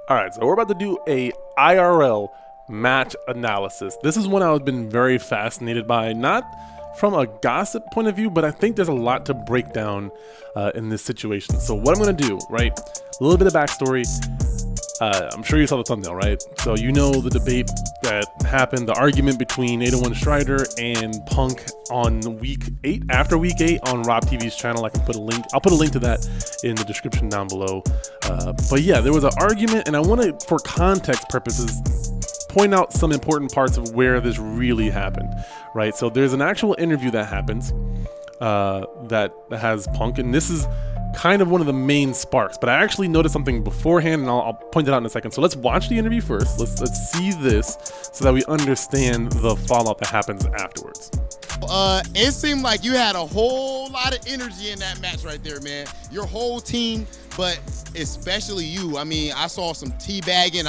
All right, so we're about to do a IRL match analysis. This is one I've been very fascinated by, not from a gossip point of view, but I think there's a lot to break down in this situation. So what I'm going to do, right, a little bit of backstory. I'm sure you saw the thumbnail, right? So you know the debate that happened, the argument between 801 Strider and Punk on week 8, after week 8 on Rob TV's channel. I'll put a link to that in the description down below. But yeah, there was an argument, and I want to, for context purposes, point out some important parts of where this really happened, right? So there's an actual interview that happens that has Punk, and this is kind of one of the main sparks, but I actually noticed something beforehand, and I'll point it out in a second. So let's watch the interview first. Let's see this so that we understand the fallout that happens afterwards. It seemed like you had a whole lot of energy in that match right there, man. Your whole team, but especially you. I mean, I saw some teabagging.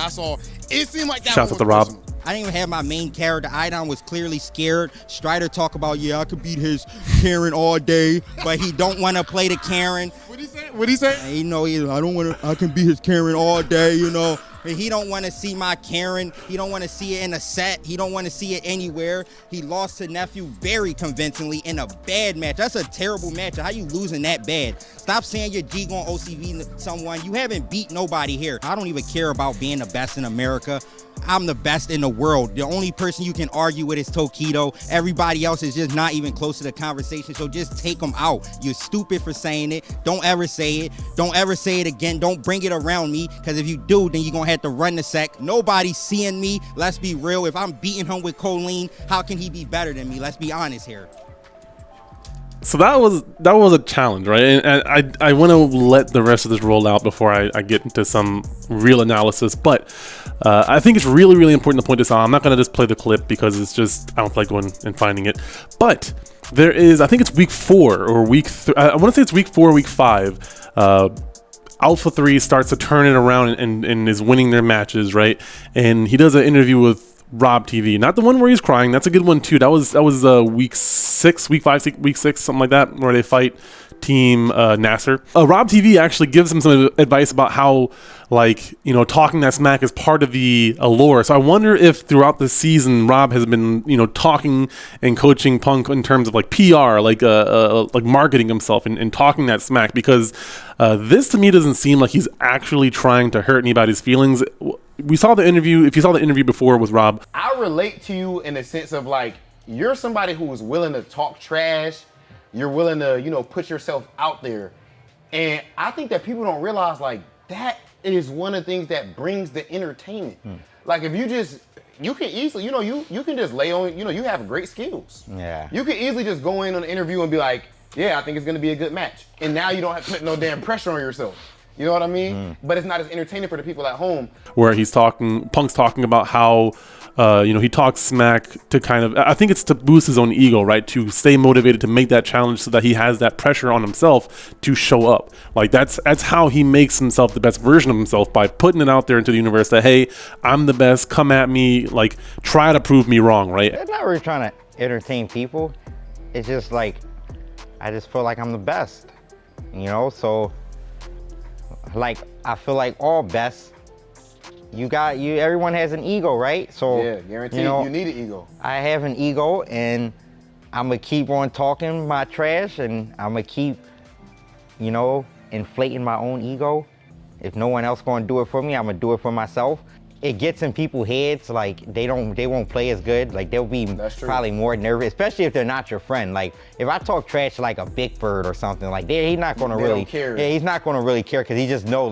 It seemed like that. Shouts out to Rob. I didn't even have my main character. Idon was clearly scared. Strider talk about, yeah, I could beat his Karen all day, but he don't want to play the Karen. What'd he say? And, I can beat his Karen all day, But he don't want to see my Karen. He don't want to see it in a set. He don't want to see it anywhere. He lost to Nephew very convincingly in a bad match. That's a terrible match. How you losing that bad? Stop saying your G going OCV someone. You haven't beat nobody here. I don't even care about being the best in America. I'm the best in the world. The only person you can argue with is Tokido. Everybody else is just not even close to the conversation, so just take them out. You're stupid for saying it. Don't ever say it. Don't ever say it again. Don't bring it around me, because if you do, then you're going to have to run the sack. Nobody's seeing me. Let's be real. If I'm beating him with choline, how can he be better than me? Let's be honest here. So that was a challenge, right? And I want to let the rest of this roll out before I get into some real analysis. But I think it's really, really important to point this out. I'm not going to just play the clip because it's just, I don't feel like going and finding it. But there is, I think it's week 4 or week 3. I want to say it's week 4 or week 5. Alpha 3 starts to turn it around and is winning their matches, right? And he does an interview with Rob TV, not the one where he's crying. That's a good one too. That was week 6, week 5, week 6, something like that, where they fight Team Nasser. Rob TV actually gives him some advice about how, talking that smack is part of the allure. So I wonder if throughout the season Rob has been, talking and coaching Punk in terms of PR, like marketing himself and talking that smack, because this to me doesn't seem like he's actually trying to hurt anybody's feelings. We saw the interview. If you saw the interview before with Rob, I relate to you in the sense of you're somebody who is willing to talk trash. You're willing to, put yourself out there. And I think that people don't realize that is one of the things that brings the entertainment. If you can easily, you can just lay on, you have great skills. Yeah. You can easily just go in on an interview and be like, yeah, I think it's going to be a good match. And now you don't have to put no damn pressure on yourself. You know what I mean? But it's not as entertaining for the people at home. Where Punk's talking about how, he talks smack to kind of, I think it's to boost his own ego, right? To stay motivated, to make that challenge so that he has that pressure on himself to show up. That's how he makes himself the best version of himself, by putting it out there into the universe that, hey, I'm the best, come at me, try to prove me wrong, right? It's not really trying to entertain people. It's just I just feel like I'm the best, so I feel like all best, everyone has an ego, right? So yeah, guaranteed you need an ego. I have an ego, and I'm gonna keep on talking my trash, and I'm gonna keep, inflating my own ego. If no one else gonna do it for me, I'm gonna do it for myself. It gets in people's heads, they won't play as good. They'll be probably more nervous, especially if they're not your friend. If I talk trash like a Big Bird or something, he's not gonna really care. Yeah, he's not gonna really care, because he just know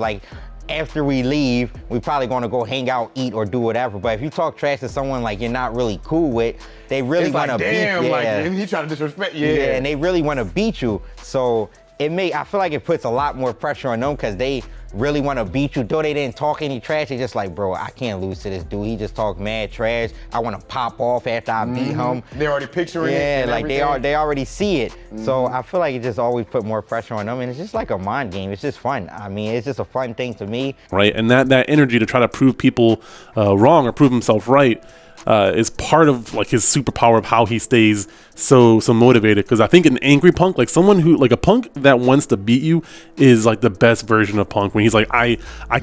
after we leave, we probably gonna go hang out, eat, or do whatever. But if you talk trash to someone you're not really cool with, they really wanna beat you. Yeah. He trying to disrespect you. Yeah, and they really wanna beat you. So I feel like it puts a lot more pressure on them, because they really want to beat you. Though they didn't talk any trash, they just bro, I can't lose to this dude. He just talked mad trash. I want to pop off after I beat him. They're already picturing it. Yeah, they already see it. So I feel like it just always put more pressure on them, and it's just like a mind game. It's just fun. I mean, it's just a fun thing to me. Right, and that energy to try to prove people wrong or prove himself right, is part of like his superpower of how he stays so motivated. Because I think an angry Punk, like someone who, like a Punk that wants to beat you, is like the best version of Punk. When he's like, I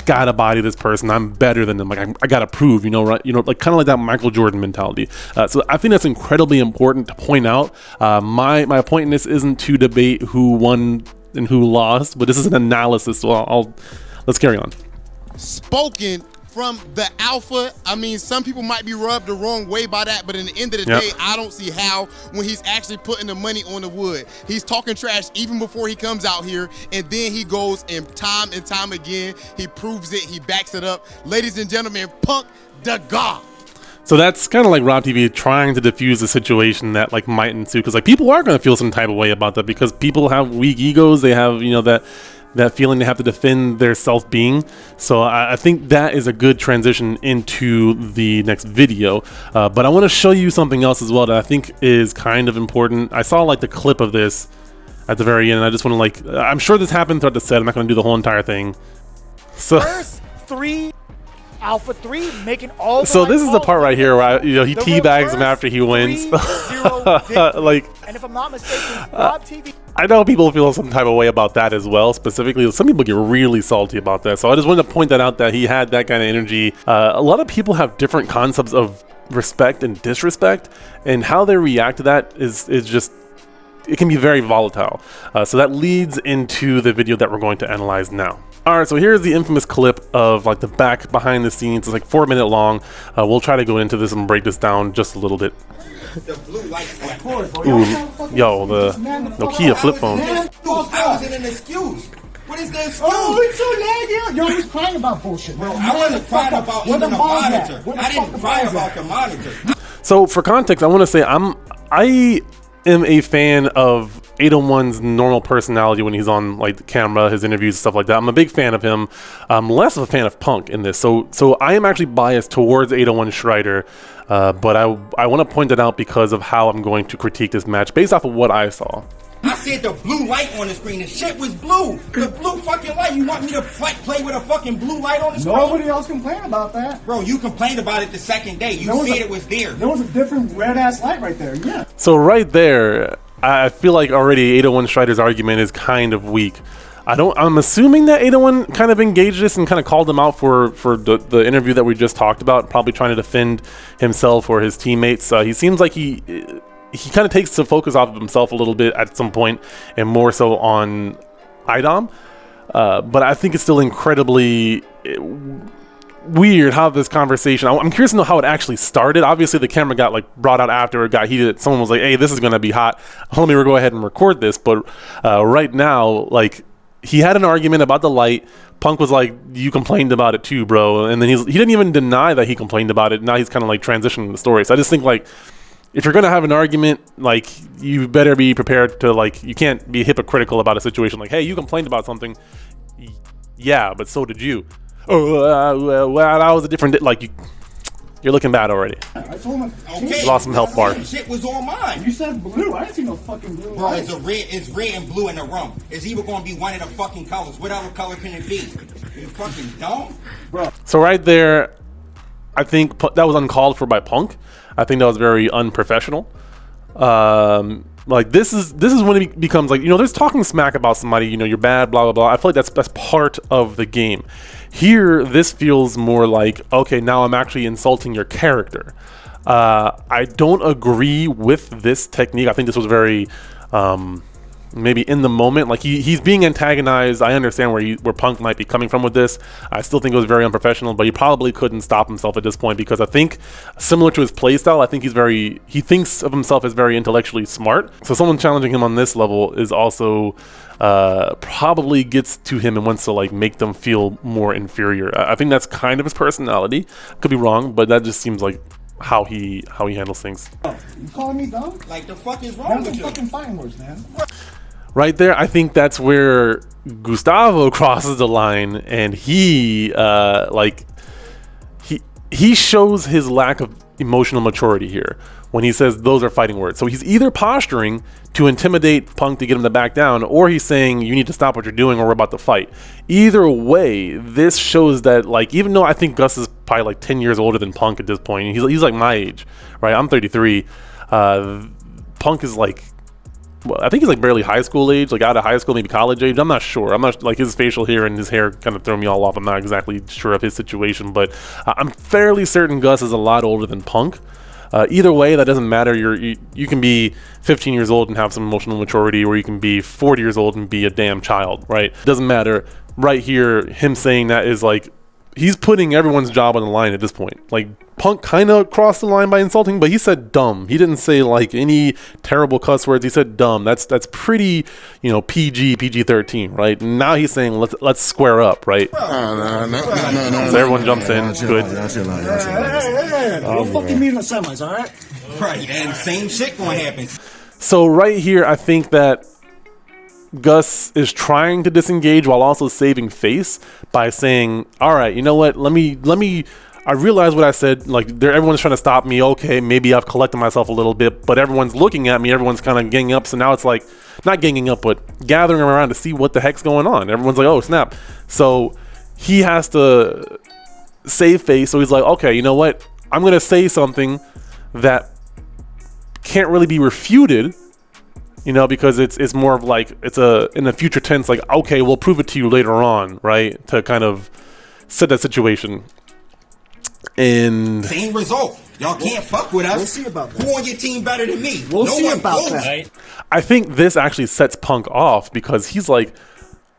gotta body this person, I'm better than them, like I gotta prove, you know, right? You know, like kind of like that Michael Jordan mentality. So I think that's incredibly important to point out. My point in this isn't to debate who won and who lost, but this is an analysis. So let's carry on. Spoken from the alpha. I mean, some people might be rubbed the wrong way by that, but in the end of the day, I don't see how when he's actually putting the money on the wood. He's talking trash even before he comes out here, and then he goes and time again, he proves it, he backs it up. Ladies and gentlemen, Punk the God. So that's kind of like Rob TV trying to diffuse the situation that like might ensue, because like people are going to feel some type of way about that, because people have weak egos. They have, you know, that feeling they have to defend their self-being. So I think that is a good transition into the next video. But I want to show you something else as well that I think is kind of important. I saw like the clip of this at the very end, and I just want to like, I'm sure this happened throughout the set. I'm not going to do the whole entire thing. So first 3 Alpha 3 making all. So this is the part right here where he teabags him after he wins. Like, and if I'm not mistaken, Rob TV. I know people feel some type of way about that as well. Specifically, some people get really salty about that. So I just wanted to point that out, that he had that kind of energy. A lot of people have different concepts of respect and disrespect, and how they react to that is just, it can be very volatile. So that leads into the video that we're going to analyze now. All right, so here's the infamous clip of like the back behind the scenes. It's like 4 minute long. We'll try to go into this and break this down just a little bit. The blue light. Ooh, yo, the Nokia flip phone. How is it an excuse? What is the excuse? Oh, it's so lagging. You're always crying about bullshit, bro. I wasn't crying about even the monitor. I didn't cry about the monitor. So for context, I want to say I am a fan of 801's normal personality when he's on like the camera, his interviews, stuff like that. I'm a big fan of him. I'm less of a fan of Punk in this. So I am actually biased towards 801 Schreider, but I want to point that out because of how I'm going to critique this match based off of what I saw. I said the blue light on the screen. The shit was blue. The blue fucking light. You want me to play with a fucking blue light on the screen? Nobody else complained about that. Bro, you complained about it the second day. You said it was there. There was a different red ass light right there. Yeah. So right there, I feel like already 801 Schreider's argument is kind of weak. I'm assuming that 801 kind of engaged this and kind of called him out for the interview that we just talked about, probably trying to defend himself or his teammates. He seems like he kind of takes the focus off of himself a little bit at some point, and more so on Idom. But I think it's still incredibly weird how this conversation, I'm curious to know how it actually started. Obviously the camera got like brought out after it got heated. Someone was like, hey, this is gonna be hot, let me go ahead and record this. But right now, like, he had an argument about the light. Punk was like, you complained about it too, bro. And then he didn't even deny that he complained about it. Now he's kind of like transitioning the story. So I just think, like, if you're gonna have an argument, like, you better be prepared to, like, you can't be hypocritical about a situation. Like, hey, you complained about something. Yeah, but so did you. Oh, well, that was a different, like, you're looking bad already. I told him. Okay. Lost some health bar. Shit was on mine. You said blue. I didn't see no fucking blue. Bro, it's red and blue in the room. It's either going to be one of the fucking colors. What other color can it be? You fucking dumb? Bro. So right there, I think that was uncalled for by Punk. I think that was very unprofessional. Like, this is when it becomes like, there's talking smack about somebody, you're bad, blah blah blah. I feel like that's part of the game. Here, this feels more like, okay, now I'm actually insulting your character. I don't agree with this technique. I think this was very maybe in the moment, like he's being antagonized. I understand where Punk might be coming from with this. I still think it was very unprofessional, but he probably couldn't stop himself at this point, because I think, similar to his playstyle, I think he thinks of himself as very intellectually smart. So someone challenging him on this level is also probably gets to him and wants to, like, make them feel more inferior. I think that's kind of his personality. Could be wrong, but that just seems like how he handles things. You calling me dumb? Like, the fuck is wrong with you? Fucking fighting words, man. Right there, I think that's where Gustavo crosses the line, and he shows his lack of emotional maturity here when he says those are fighting words. So he's either posturing to intimidate Punk to get him to back down, or he's saying you need to stop what you're doing or we're about to fight. Either way, this shows that, like, even though I think Gus is probably like 10 years older than Punk at this point, he's like my age, right? I'm 33. Punk is like, well, I think he's like barely high school age, like out of high school, maybe college age. I'm not sure. I'm not, like, his facial hair and his hair kind of throw me all off. I'm not exactly sure of his situation, but I'm fairly certain Gus is a lot older than Punk. Either way, that doesn't matter. You can be 15 years old and have some emotional maturity, or you can be 40 years old and be a damn child, right? Doesn't matter. Right here, him saying that is like, he's putting everyone's job on the line at this point. Like, Punk kind of crossed the line by insulting, but he said dumb. He didn't say like any terrible cuss words. He said dumb. That's pretty, PG-13, right? Now he's saying let's square up, right? No. So everyone jumps in. Good. Hey, don't fucking meet in the semis, all right? Right, and same shit gonna happen. So right here, I think that Gus is trying to disengage while also saving face by saying, all right, you know what? Let me. I realize what I said. Like, everyone's trying to stop me. Okay, maybe I've collected myself a little bit, but everyone's looking at me. Everyone's kind of ganging up. So now it's like, not ganging up, but gathering around to see what the heck's going on. Everyone's like, oh, snap. So he has to save face. So he's like, okay, you know what? I'm going to say something that can't really be refuted, because it's more of like, it's in the future tense, like, okay, we'll prove it to you later on, right? To kind of set that situation. And same result. Y'all can't fuck with us. We'll see about that. Who on your team better than me? We'll see about that. I think this actually sets Punk off, because he's like,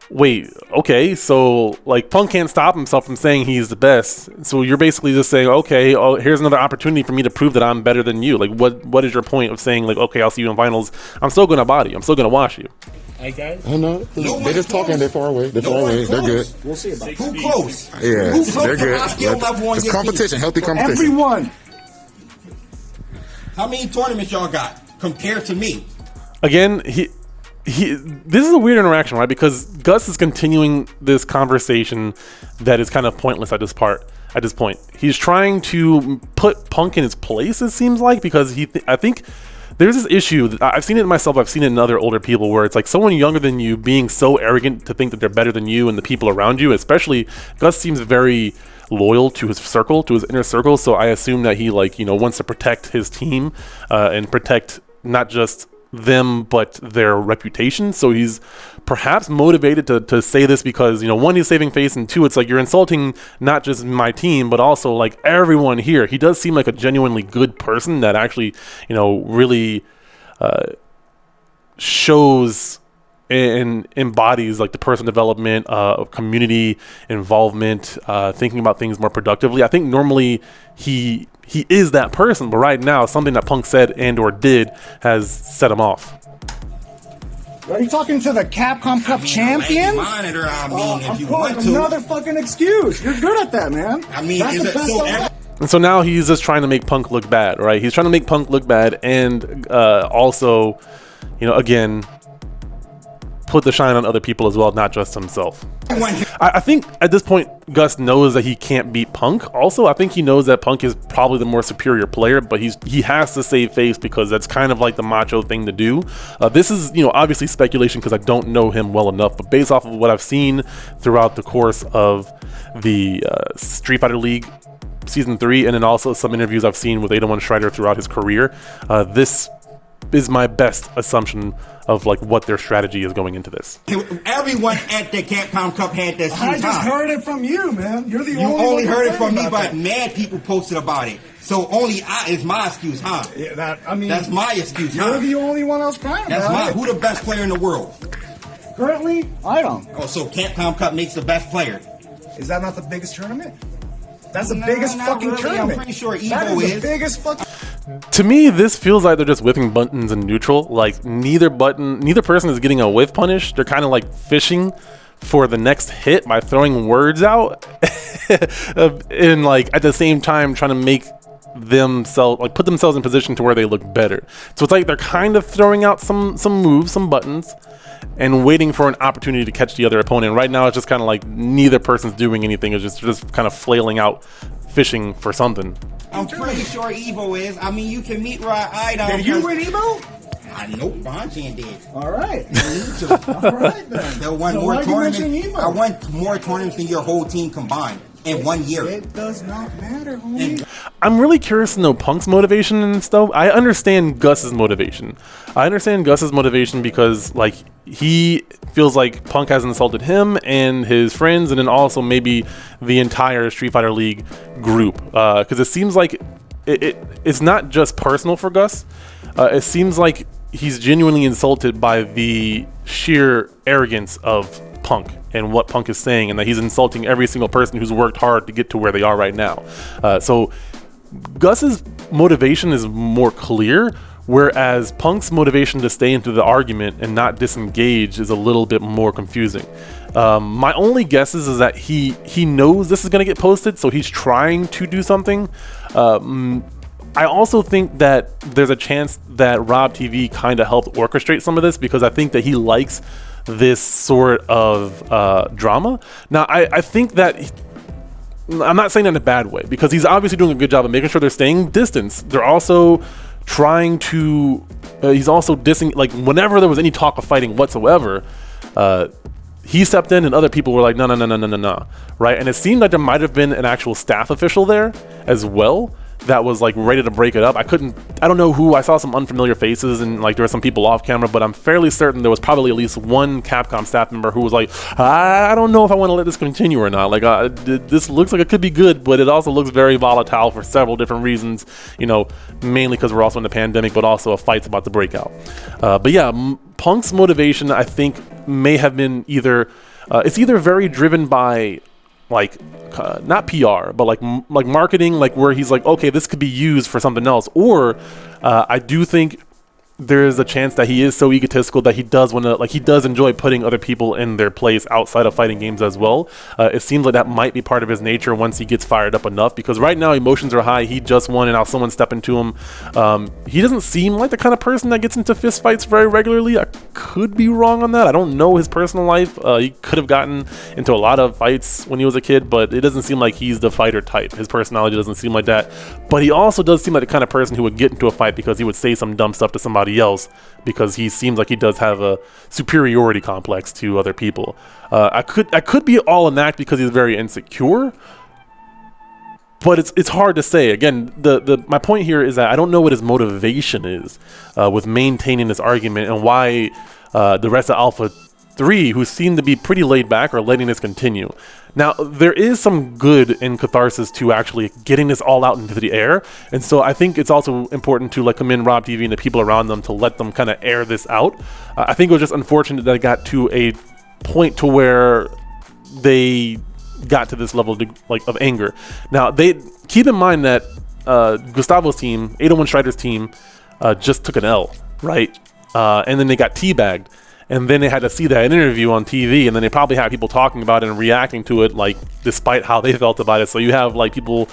wait, okay, so like Punk can't stop himself from saying he's the best. So you're basically just saying, okay, here's another opportunity for me to prove that I'm better than you. Like, what is your point of saying, like, okay, I'll see you in finals. I'm still gonna body you. I'm still gonna wash you. Hey guys. I know. They're just talking. They're far away. They're good. We'll see about that. Who close? Yeah, Who's they're the good. high skill level on It's your competition, team? healthy competition. Everyone. How many tournaments y'all got compared to me? Again, this is a weird interaction, right? Because Gus is continuing this conversation that is kind of pointless at this point. He's trying to put Punk in his place, it seems like, because I think there's this issue that I've seen it in myself. I've seen it in other older people, where it's like someone younger than you being so arrogant to think that they're better than you and the people around you. Especially Gus seems very loyal to his circle, to his inner circle. So I assume that he wants to protect his team and protect not just them but their reputation. So he's perhaps motivated to say this because, one, he's saving face, and two, it's like, you're insulting not just my team but also like everyone here. He does seem like a genuinely good person that actually really shows and embodies like the personal development, community involvement, thinking about things more productively. I think normally he is that person, but right now something that Punk said and or did has set him off. Are you talking to the Capcom Cup champion? Monitor, if you Of want course, to. another fucking excuse. You're good at that, man. That's is the it best so? ever. And so now he's just trying to make Punk look bad, right? He's trying to make Punk look bad, and also, again, put the shine on other people as well, not just himself. I think at this point, Gus knows that he can't beat Punk. Also, I think he knows that Punk is probably the more superior player, but he has to save face because that's kind of like the macho thing to do. This is, obviously speculation because I don't know him well enough, but based off of what I've seen throughout the course of the Street Fighter League Season 3, and then also some interviews I've seen with 801 Strider throughout his career, this is my best assumption of like what their strategy is going into this. Everyone at the Capcom Cup had that I just heard it from you, man. You're the You only only one heard it that from me, about but that. mad people posted about it. So only is my excuse, huh? Yeah, That's my excuse, You're huh? the only one else crying That's about it. who the best player in the world? Currently, I don't. Oh, so Capcom Cup makes the best player. Is that not the biggest tournament? That's the No, biggest not fucking really. I'm tournament. pretty sure That Evo is the is. biggest fucking. To me, this feels like they're just whipping buttons in neutral. Like neither person is getting a whiff punish. They're kind of like fishing for the next hit by throwing words out, and like at the same time trying to make themselves like put themselves in position to where they look better. So it's like they're kind of throwing out some moves, some buttons, and waiting for an opportunity to catch the other opponent. Right now, it's just kind of like neither person's doing anything. It's just kind of flailing out, fishing for something. I'm pretty sure Evo is. I mean, you can meet Ride Eye. Did you win Evo? I know Bonjan did. All right. All right, then. They won So more why tournaments. you mention Evo? I won more tournaments than your whole team combined in 1 year. It does not matter, homie. I'm really curious to know Punk's motivation and stuff. I understand Gus's motivation. Because like he feels like Punk has insulted him and his friends, and then also maybe the entire Street Fighter League group. Because it seems like it's not just personal for Gus. It seems like he's genuinely insulted by the sheer arrogance of Punk and what Punk is saying, and that he's insulting every single person who's worked hard to get to where they are right now. So Gus's motivation is more clear, whereas Punk's motivation to stay into the argument and not disengage is a little bit more confusing. My only guess is that he knows this is going to get posted, so he's trying to do something. I also think that there's a chance that Rob TV kind of helped orchestrate some of this, because I think that he likes this sort of drama. Now, I think that I'm not saying that in a bad way, because he's obviously doing a good job of making sure they're staying distance. They're also trying to he's also dissing, like, whenever there was any talk of fighting whatsoever, he stepped in and other people were like, no, right? And it seemed like there might have been an actual staff official there as well that was like ready to break it up. I don't know who. I saw some unfamiliar faces, and like there were some people off camera, but I'm fairly certain there was probably at least one Capcom staff member who was like, I don't know if I want to let this continue or not. Like, this looks like it could be good, but it also looks very volatile for several different reasons, mainly because we're also in the pandemic, but also a fight's about to break out. But yeah, Punk's motivation, I think, may have been it's either very driven by like not PR, but like marketing, like where he's like, okay, this could be used for something else, or I do think there's a chance that he is so egotistical that he does want to, like, he does enjoy putting other people in their place outside of fighting games as well. It seems like that might be part of his nature once he gets fired up enough, because right now emotions are high. He just won, and now someone's stepping to him. He doesn't seem like the kind of person that gets into fist fights very regularly. I could be wrong on that. I don't know his personal life. He could have gotten into a lot of fights when he was a kid, but it doesn't seem like he's the fighter type. His personality doesn't seem like that. But he also does seem like the kind of person who would get into a fight because he would say some dumb stuff to somebody else, because he seems like he does have a superiority complex to other people. I could be all in that because he's very insecure, but it's hard to say. Again, my point here is that I don't know what his motivation is with maintaining this argument, and why the rest of Alpha 3, who seem to be pretty laid back, are letting this continue. Now, there is some good in catharsis to actually getting this all out into the air, and so I think it's also important to commend Rob TV and the people around them to let them kind of air this out. I think it was just unfortunate that it got to a point to where they got to this level of anger. Now, they keep in mind that Gustavo's team, 801 Strider's team, just took an L, right? And then they got teabagged. And then they had to see that interview on TV, and then they probably had people talking about it and reacting to it, like, despite how they felt about it. So you have like people,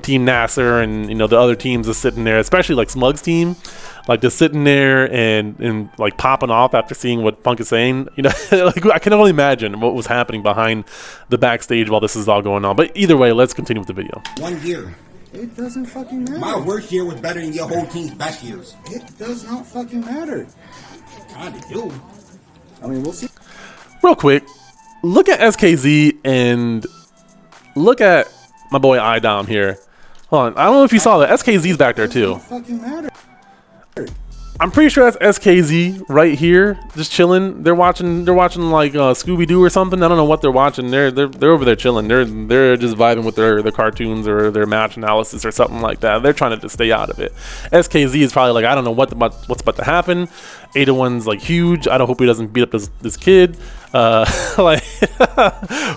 Team Nasser and the other teams just sitting there, especially like Smug's team, like just sitting there and like popping off after seeing what Punk is saying. Like, I can only imagine what was happening behind the backstage while this is all going on. But either way, let's continue with the video. 1 year. It doesn't fucking matter. My worst year was better than your whole team's best years. It does not fucking matter. Kinda do. I mean, we'll see. Real quick, look at SKZ and look at my boy iDom here. Hold on, I don't know if you saw that. SKZ's back there too. It doesn't fucking matter. I'm pretty sure that's SKZ right here, just chilling. They're watching like Scooby-Doo or something. I don't know what they're watching. They're over there chilling. They're just vibing with their cartoons or their match analysis or something like that. They're trying to just stay out of it. SKZ is probably like, I don't know what's about to happen. 801's like huge. I don't hope he doesn't beat up this kid. Like,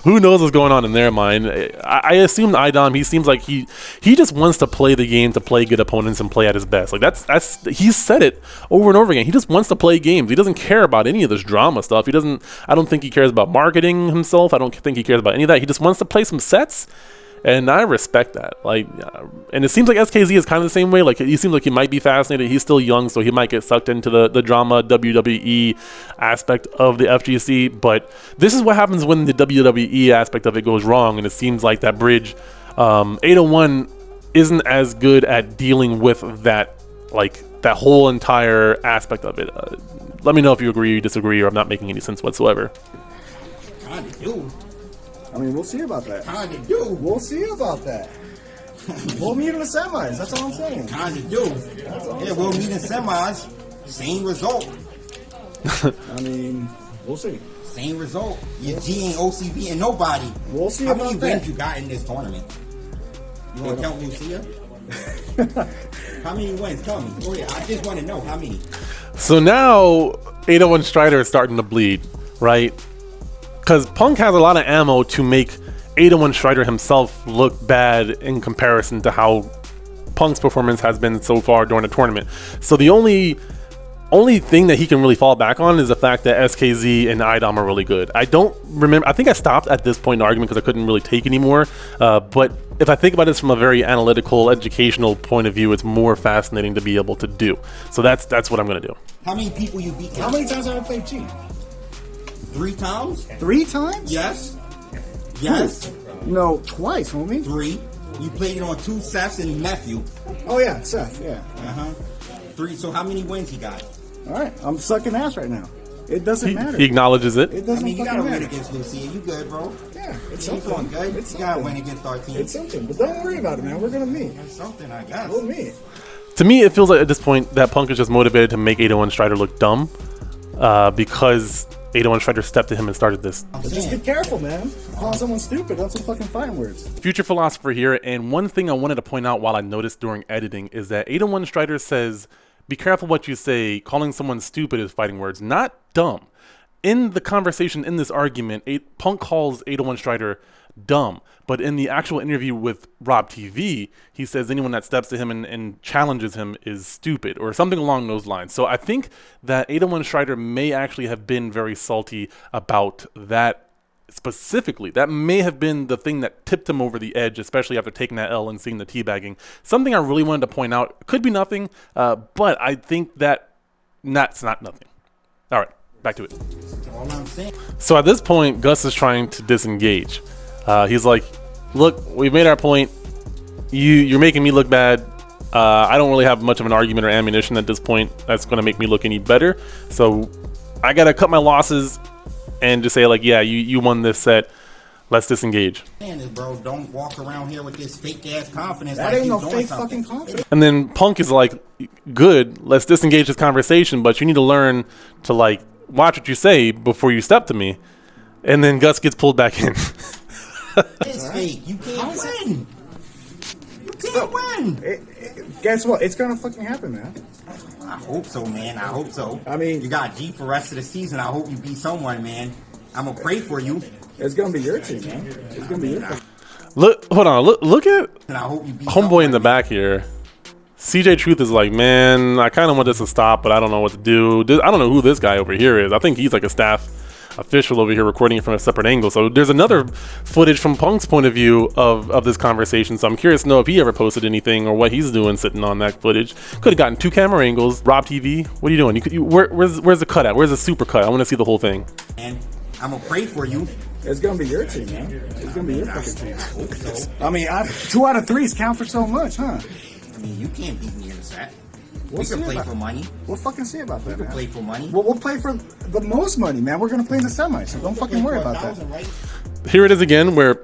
who knows what's going on in their mind. I assume iDom, he seems like he just wants to play the game to play good opponents and play at his best. Like, that's he's said it over and over again. He just wants to play games. He doesn't care about any of this drama stuff. I don't think he cares about marketing himself. I don't think he cares about any of that. He just wants to play some sets, and I respect that. Like, and it seems like SKZ is kind of the same way. Like, he seems like he might be fascinated. He's still young, so he might get sucked into the drama WWE aspect of the FGC. But this is what happens when the WWE aspect of it goes wrong, and it seems like that bridge, 801 isn't as good at dealing with that, like that whole entire aspect of it. Let me know if you agree or disagree, or I'm not making any sense whatsoever. Kinda do. I mean, we'll see about that. Kinda do. We'll see about that. We'll meet in the semis. That's all I'm saying. Kinda do. Yeah, we'll meet in semis. Same result. I mean, we'll see. Same result. Your G ain't OCV and nobody. We'll see How about many that. wins you got in this tournament? You want to count Lucia? How many wins? Tell me. Oh yeah, I just want to know how many. So now 801 Strider is starting to bleed, right? Because Punk has a lot of ammo to make 801 Strider himself look bad in comparison to how Punk's performance has been so far during the tournament. So the only thing that he can really fall back on is the fact that SKZ and IDOM are really good. I don't remember. I think I stopped at this point in the argument because I couldn't really take anymore. But if I think about this from a very analytical, educational point of view, it's more fascinating to be able to do. So that's what I'm going to do. How many people you beat? How many times have I played G? 3 times? 3 times? Yes. Yes. No, twice, homie. 3. You played it on 2 Seths and Matthew. Oh yeah, Seth. Yeah. 3. So how many wins he got? All right, I'm sucking ass right now. It doesn't matter. He acknowledges it. It I doesn't mean, you fucking gotta matter. win against Lucia. You good, bro? Yeah, it's You something. doing good. It's You gotta something. win against our team. It's something, but don't worry about it, man. We're gonna meet. It's something, I guess. We'll meet. To me, it feels like at this point that Punk is just motivated to make 801 Strider look dumb because 801 Strider stepped to him and started this. I'm But just saying. be careful, man. Calling someone stupid, that's some fucking fighting words. Future Philosopher here, and one thing I wanted to point out while I noticed during editing is that 801 Strider says, be careful what you say, calling someone stupid is fighting words, not dumb. In the conversation, in this argument, Punk calls 801 Strider dumb, but in the actual interview with Rob TV, he says anyone that steps to him and challenges him is stupid, or something along those lines. So I think that 801 Strider may actually have been very salty about that specifically. That may have been the thing that tipped him over the edge, especially after taking that L and seeing the teabagging. Something I really wanted to point out. Could be nothing, but I think that's not nothing. All right, back to it. All I'm saying. So at this point, Gus is trying to disengage. He's like, look, we've made our point. You're making me look bad. I don't really have much of an argument or ammunition at this point that's going to make me look any better. So I got to cut my losses and just say, like, yeah, you won this set. Let's disengage. Saying is, bro, don't walk around here with this fake ass confidence. That like ain't you no doing fake something. fucking confidence. And then Punk is like, good, let's disengage this conversation, but you need to learn to, like, watch what you say before you step to me. And then Gus gets pulled back in. It's fake. You can't win. You can't win. Guess what? It's gonna fucking happen, man. I hope so, man. I hope so. I mean- you got G for the rest of the season. I hope you beat someone, man. I'm gonna pray for you. It's gonna be your team, man. It's gonna be your fucking. Hold on, look at And I hope you beat Homeboy in the someone, back here. CJ Truth is like, man, I kind of want this to stop, but I don't know what to do. I don't know who this guy over here is. I think he's like a staff official over here recording it from a separate angle. So there's another footage from Punk's point of view of this conversation. So I'm curious to know if he ever posted anything or what he's doing sitting on that footage. Could have gotten 2 camera angles. Rob TV, what are you doing? Where's the cut at? Where's the super cut? I want to see the whole thing. man. I'm gonna pray for you. It's gonna be your team, man. It's gonna be your fucking team. I hope so. I mean, 2 out of 3s count for so much, huh? I mean, you can't beat me in the set. We'll We see can play about- for money. We'll fucking see about that, We can man. play for money. We'll play for the most money, man. We're gonna play in the semis, so don't fucking worry about that. Right? Here it is again, where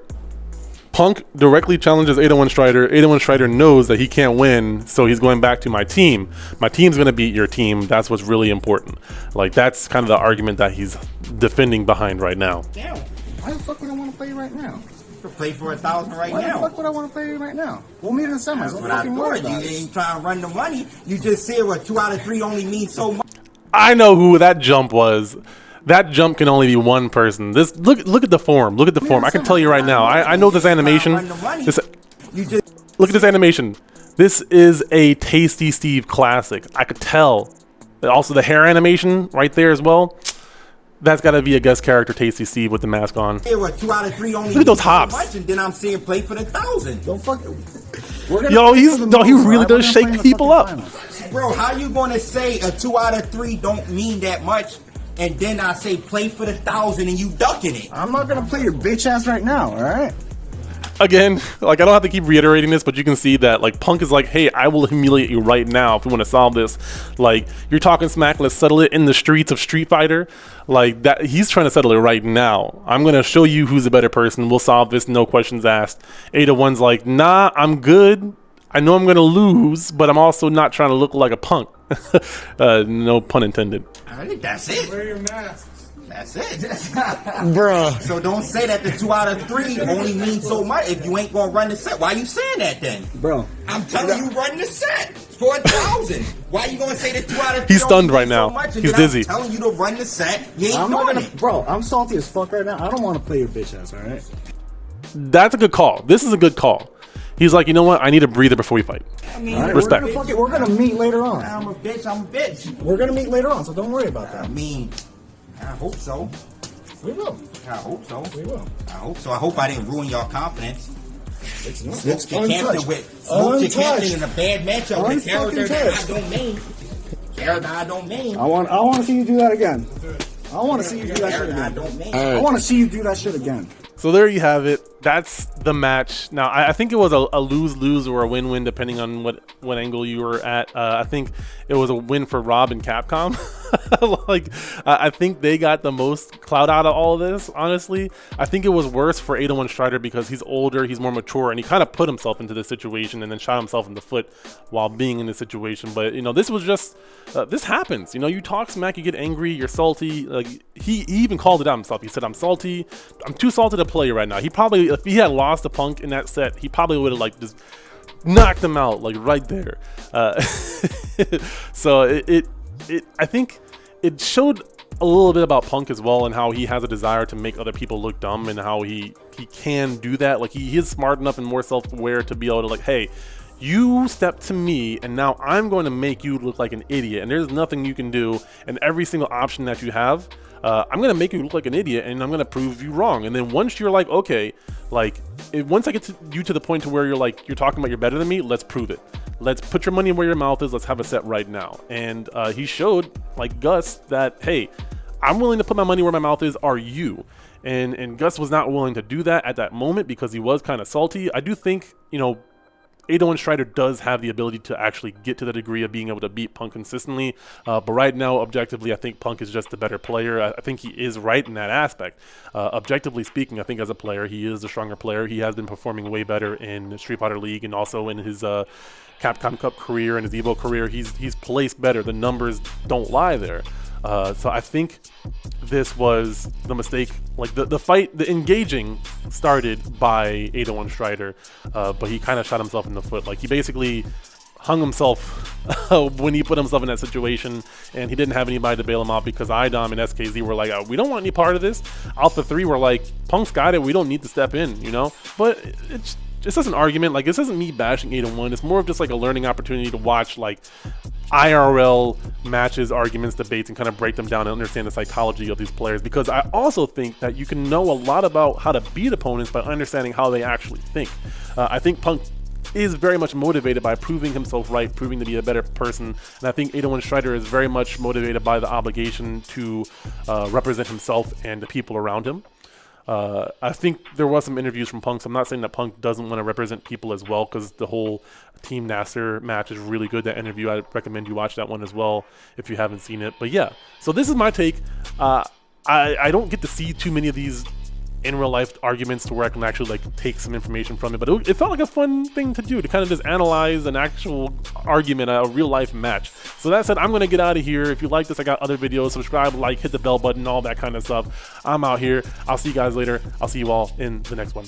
Punk directly challenges 801 Strider. 801 Strider knows that he can't win, so he's going back to my team. My team's going to beat your team. That's what's really important. Like, that's kind of the argument that he's defending behind right now. Damn. Why the fuck would I want to play right now? You can play for 1,000 right Why the now. fuck would I want to play right now? We'll meet in the semis. That's Don't what I fucking worry thought. about You it. ain't trying to run the money. You just said what 2 out of 3 only means so much. I know who that jump was. That jump can only be one person. This look at the form. Look at the form. I can tell you right now. I know this animation. This, You just look at this animation. This is a Tasty Steve classic. I could tell. Also, the hair animation right there as well. That's got to be a guest character, Tasty Steve, with the mask on. said what 2 out of 3 only Look at those means hops. so much, and then I'm saying play for the 1,000. Don't fuck. We're gonna Yo, play he's for the no, he most, really alright? We're does gonna play shake in the people fucking up. finals. Bro, how you gonna say a 2 out of 3 don't mean that much, and then I say play for the 1,000 and you ducking it? I'm not gonna play your bitch ass right now, all right? again, like I don't have to keep reiterating this, but you can see that like Punk is like, hey, I will humiliate you right now if we want to solve this. Like you're talking smack, let's settle it in the streets of Street Fighter. Like that, he's trying to settle it right now. I'm gonna show you who's a better person. We'll solve this, no questions asked. 801's like, nah, I'm good. I know I'm gonna lose, but I'm also not trying to look like a punk. No pun intended. I think that's it. Wear your mask. That's it. Bruh. So don't say that the 2 out of 3 only means so much if you ain't gonna run the set. Why you saying that then? Bro. I'm telling you, run the set for 1,000. Why you gonna say that 2 out of 3? He's stunned right so now. much, He's then dizzy. I'm telling you to run the set. You ain't I'm not doing gonna, it. bro, I'm salty as fuck right now. I don't want to play your bitch ass, alright? That's a good call. This is a good call. He's like, you know what? I need a breather before we fight. I mean, All right, Respect. We're gonna meet later on. I'm a bitch. I'm a bitch. We're gonna meet later on, so don't worry about I that. mean, I hope so. We will. I hope so. We will. I hope so. I hope I didn't ruin your confidence. Smoked It's your captain in a bad matchup with character that I don't mean. Character I don't mean. I want to see you do that again. I want to see you do that shit Character I again. don't mean. I want to see you do that shit again. So there you have it. That's the match. Now, I think it was a lose-lose or a win-win, depending on what angle you were at. I think it was a win for Rob and Capcom. Like, I think they got the most clout out of all of this, honestly. I think it was worse for 801 Strider because he's older, he's more mature, and he kind of put himself into this situation and then shot himself in the foot while being in this situation. But, you know, this was just, this happens. You know, you talk smack, you get angry, you're salty. Like, he even called it out himself. He said, I'm salty. I'm too salty to play right now. He probably, if he had lost to Punk in that set, he probably would have, like, just knocked him out, like, right there. So I think it showed a little bit about Punk as well and how he has a desire to make other people look dumb and how he can do that. Like he is smart enough and more self-aware to be able to like, hey, you step to me and now I'm going to make you look like an idiot and there's nothing you can do, and every single option that you have, I'm going to make you look like an idiot and I'm going to prove you wrong. And then once you're like, okay, like once I get you to the point to where you're like, you're talking about you're better than me, let's prove it. Let's put your money where your mouth is. Let's have a set right now. And he showed, like Gus, that, hey, I'm willing to put my money where my mouth is. Are you? And Gus was not willing to do that at that moment because he was kind of salty. I do think, you know, 801 Strider does have the ability to actually get to the degree of being able to beat Punk consistently. But right now, objectively, I think Punk is just the better player. I think he is right in that aspect. Objectively speaking, I think as a player, he is the stronger player. He has been performing way better in Street Fighter League and also in his Capcom Cup career and his Evo career. He's placed better. The numbers don't lie there. So I think this was the mistake. Like the fight, the engaging started by 801 Strider, but he kind of shot himself in the foot. Like he basically hung himself when he put himself in that situation, and he didn't have anybody to bail him out because IDOM and SKZ were like, we don't want any part of this. Alpha 3 were like, Punk's got it, we don't need to step in, you know? But it's just as an argument, like this isn't me bashing 801, it's more of just like a learning opportunity to watch like IRL matches, arguments, debates, and kind of break them down and understand the psychology of these players, because I also think that you can know a lot about how to beat opponents by understanding how they actually think. I think Punk is very much motivated by proving himself right, proving to be a better person, and I think 801 Strider is very much motivated by the obligation to represent himself and the people around him. I think there was some interviews from Punk, so I'm not saying that Punk doesn't want to represent people as well, because the whole Team Nasser match is really good, that interview. I recommend you watch that one as well if you haven't seen it. But yeah, so this is my take. I don't get to see too many of these in real life arguments to where I can actually like take some information from it, but it felt like a fun thing to do, to kind of just analyze an actual argument, a real life match. So that said, I'm gonna get out of here. If you like this, I got other videos. Subscribe, like, hit the bell button, all that kind of stuff. I'm out here. I'll see you guys later. I'll see you all in the next one.